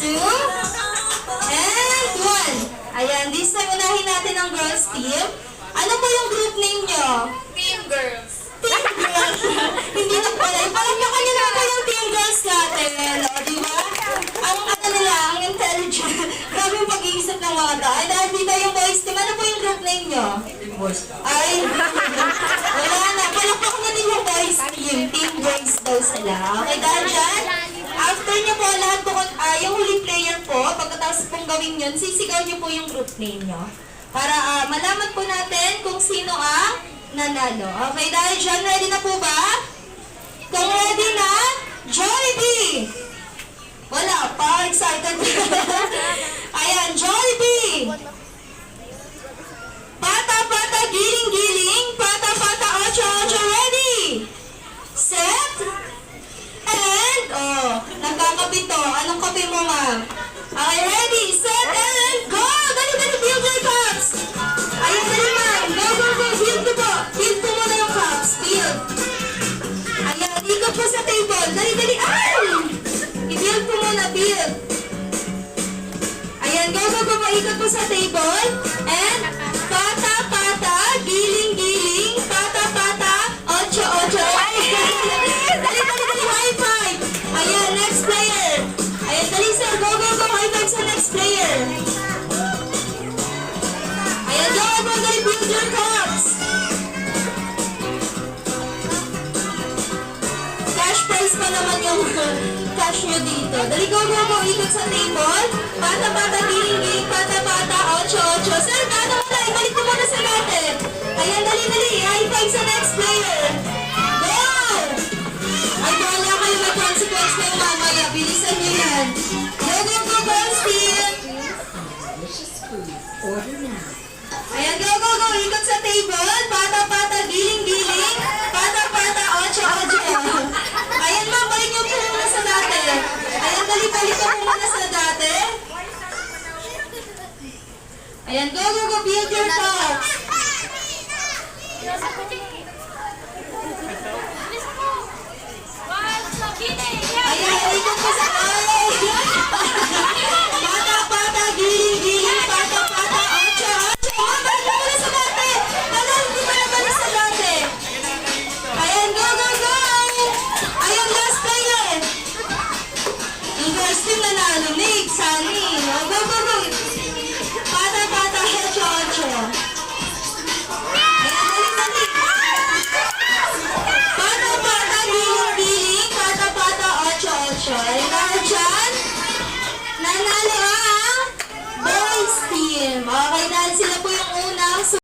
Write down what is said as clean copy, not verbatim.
and 1. Ayan, this time unahin natin ang girls team. Ano po yung group name nyo? Team Girls. Team Girls. Hindi na pala. Palagpakan nyo na po yung Team Girls natin. O, di ba? Ang ano nila, ang intelligent. Grabe yung pag-iisip ng mga tao. Ay, dahil dito yung boys team. Ano po yung group name nyo? Team Boys. Ay, wala na. Palakpak na din yung boys team. Team Boys daw sila. Okay, dahil dyan, after nyo po, lahat po, yung huling player po, pagkatapos pong gawin yun, sisigaw nyo po yung group name nyo. Para malaman po natin kung sino ang nanalo. Okay, dahil dyan, ready na po ba? Kung ready na, Jollibee! Wala pa, excited. Ayan, Jollibee! Pata-pata, giling-giling, pata-pata, ocho-ocho, ready! Set! And, nagkakapito. Anong kape mo, ma'am? Okay, ready, set, and go! Dali-dali, build your cups! Ayan, dali, ma'am. Go, go, go. Build ko po. Build ko muna yung cups. Build. Ayan, ikot po sa table. Dali-dali. Ay! I-build ko muna, build. Ayan, go, go, go. Ikot po sa table. And, pata-pata, giling-giling, pata-pata, ocho-ocho. Ay! Dali-dali, high five. Ayan, next player. Ayan, dali, sir. Go, go, go. High five sa next player. Ayan, go, go, dali, build your cups. Cash prize pa naman yung cash nyo dito. Dali, go, go, go. Ikot sa table. Pata-pata, giling-giling, pata-pata, ocho-ocho. Sir, ano mo na? Ibalik ko muna sa natin. Ayan, dali-dali. High five sa next player. Go! Ay, wala kayo may consequence kayo mamaya. Bilisan nyo yan. Go, go, go, girls team. Ayan, go, go, go. Ikot sa table. Pata-pata, giling-giling. Pata-pata, ocho-ocho. Ayan, ma'am. Balik nyo po muna sa dati. Ayan, dali-balik ko muna sa dati. Ayan, go, go, go. Build your cups. Ayan, ikot po sa ay. Pata-pata, giling-giling. Pata-pata, ocho-ocho. Balik mo muna sa dati. Wala, hindi pa nabalik sa dati. Ayan, go, go, go. Ayan, last player. Yung girls team nanalo. Nick, Sunny.